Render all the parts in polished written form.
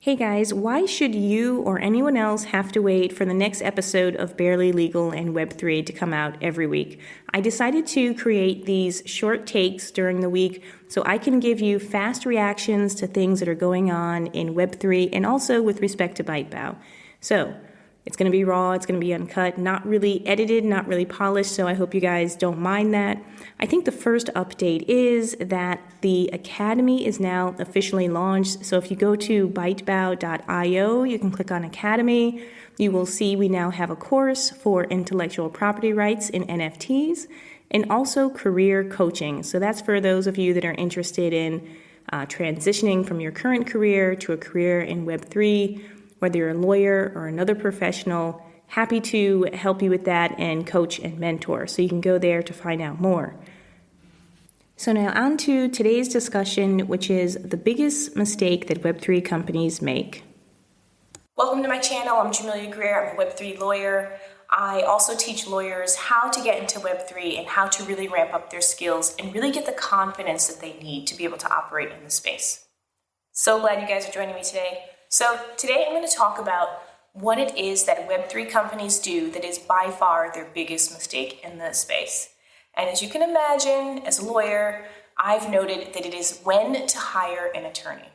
Hey guys, why should you or anyone else have to wait for the next episode of Barely Legal and Web3 to come out every week? I decided to create these short takes during the week so I can give you fast reactions to things that are going on in Web3 and also with respect to ByteBow. So, it's going to be raw, it's going to be uncut, not really edited, not really polished, so I hope you guys don't mind that. I think the first update is that the Academy is now officially launched. So if you go to bytebow.io, you can click on Academy. You will see we now have a course for intellectual property rights in NFTs and also career coaching. So that's for those of you that are interested in transitioning from your current career to a career in Web3. Whether you're a lawyer or another professional, happy to help you with that and coach and mentor. So you can go there to find out more. So now on to today's discussion, which is the biggest mistake that Web3 companies make. Welcome to my channel. I'm Jamelia Greer. I'm a Web3 lawyer. I also teach lawyers how to get into Web3 and how to really ramp up their skills and really get the confidence that they need to be able to operate in the space. So glad you guys are joining me today. So today I'm going to talk about what it is that Web3 companies do that is by far their biggest mistake in the space. And as you can imagine, as a lawyer, I've noted that it is when to hire an attorney.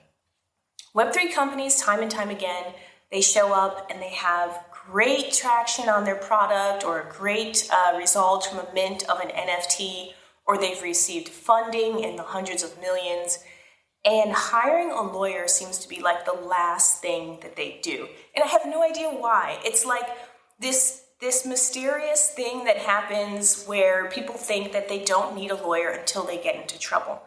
Web3 companies, time and time again, they show up and they have great traction on their product or a great result from a mint of an NFT, or they've received funding in the hundreds of millions. And hiring a lawyer seems to be like the last thing that they do. And I have no idea why. It's like this mysterious thing that happens where people think that they don't need a lawyer until they get into trouble.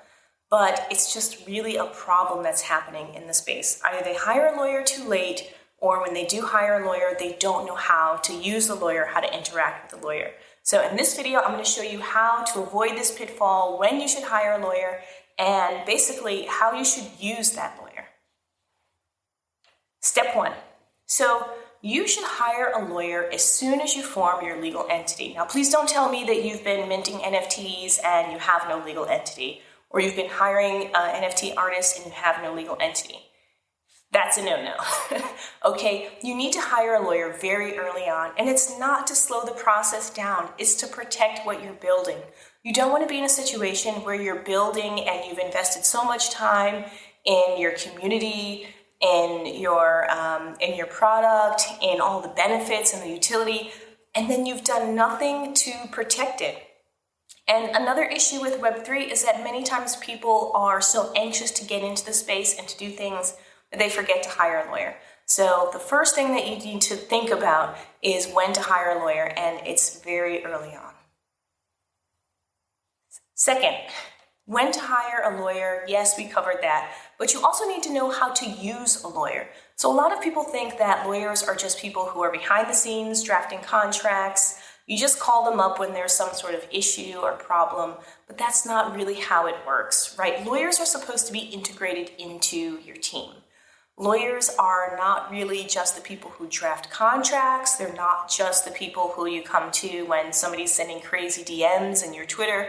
But it's just really a problem that's happening in the space. Either they hire a lawyer too late, or when they do hire a lawyer, they don't know how to use the lawyer, how to interact with the lawyer. So in this video, I'm going to show you how to avoid this pitfall, when you should hire a lawyer, and basically how you should use that lawyer. Step 1. So you should hire a lawyer as soon as you form your legal entity. Now, please don't tell me that you've been minting NFTs and you have no legal entity, or you've been hiring NFT artists and you have no legal entity. That's a no-no. Okay, you need to hire a lawyer very early on, and it's not to slow the process down, it's to protect what you're building. You don't want to be in a situation where you're building and you've invested so much time in your community, in your product, in all the benefits and the utility, and then you've done nothing to protect it. And another issue with Web3 is that many times people are so anxious to get into the space and to do things that they forget to hire a lawyer. So the first thing that you need to think about is when to hire a lawyer, and it's very early on. Second, when to hire a lawyer, yes, we covered that, but you also need to know how to use a lawyer. So a lot of people think that lawyers are just people who are behind the scenes drafting contracts. You just call them up when there's some sort of issue or problem, but that's not really how it works, right? Lawyers are supposed to be integrated into your team. Lawyers are not really just the people who draft contracts. They're not just the people who you come to when somebody's sending crazy DMs in your Twitter,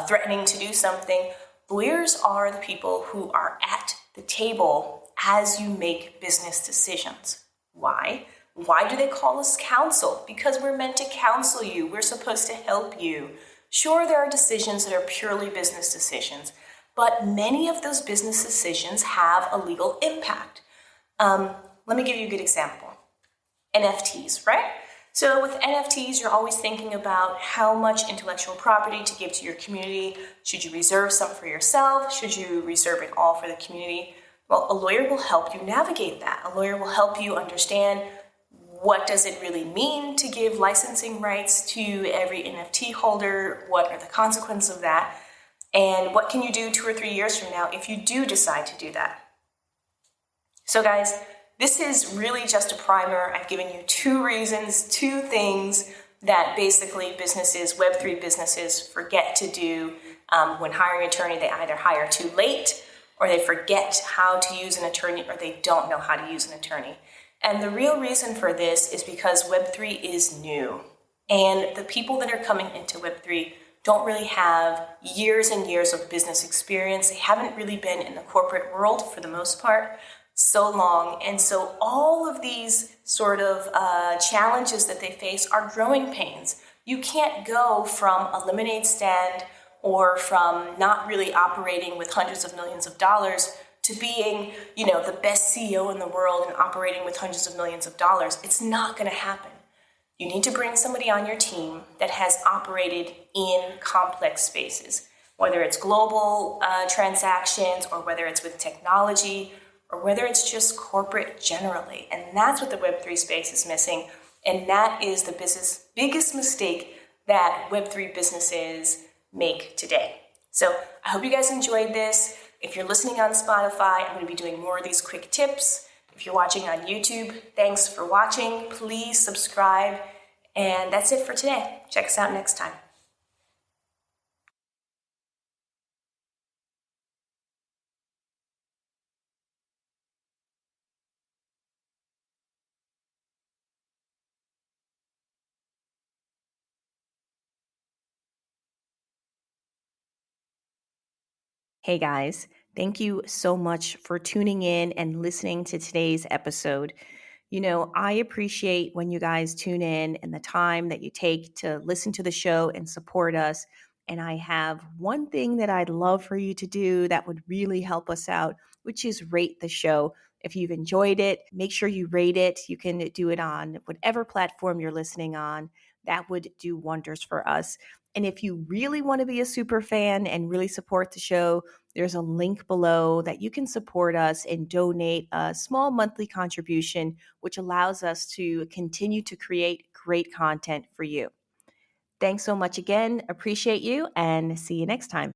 threatening to do something. Lawyers are the people who are at the table as you make business decisions. Why? Why do they call us counsel? Because we're meant to counsel you. We're supposed to help you. Sure, there are decisions that are purely business decisions, but many of those business decisions have a legal impact. Let me give you a good example. NFTs, right? So with NFTs, you're always thinking about how much intellectual property to give to your community. Should you reserve some for yourself? Should you reserve it all for the community? Well, a lawyer will help you navigate that. A lawyer will help you understand what does it really mean to give licensing rights to every NFT holder? What are the consequences of that? And what can you do 2 or 3 years from now if you do decide to do that? So guys, this is really just a primer. I've given you 2 reasons, 2 things that basically businesses, Web3 businesses, forget to do when hiring an attorney. They either hire too late, or they forget how to use an attorney, or they don't know how to use an attorney. And the real reason for this is because Web3 is new. And the people that are coming into Web3 don't really have years and years of business experience. They haven't really been in the corporate world for the most part. so long. And so all of these sort of challenges that they face are growing pains. You can't go from a lemonade stand or from not really operating with hundreds of millions of dollars to being, the best CEO in the world and operating with hundreds of millions of dollars. It's not going to happen. You need to bring somebody on your team that has operated in complex spaces, whether it's global transactions or whether it's with technology or whether it's just corporate generally. And that's what the Web3 space is missing. And that is the biggest mistake that Web3 businesses make today. So I hope you guys enjoyed this. If you're listening on Spotify, I'm going to be doing more of these quick tips. If you're watching on YouTube, thanks for watching. Please subscribe. And that's it for today. Check us out next time. Hey guys, thank you so much for tuning in and listening to today's episode. I appreciate when you guys tune in and the time that you take to listen to the show and support us. And I have one thing that I'd love for you to do that would really help us out, which is rate the show. If you've enjoyed it, make sure you rate it. You can do it on whatever platform you're listening on. That would do wonders for us. And if you really want to be a super fan and really support the show, there's a link below that you can support us and donate a small monthly contribution, which allows us to continue to create great content for you. Thanks so much again. Appreciate you and see you next time.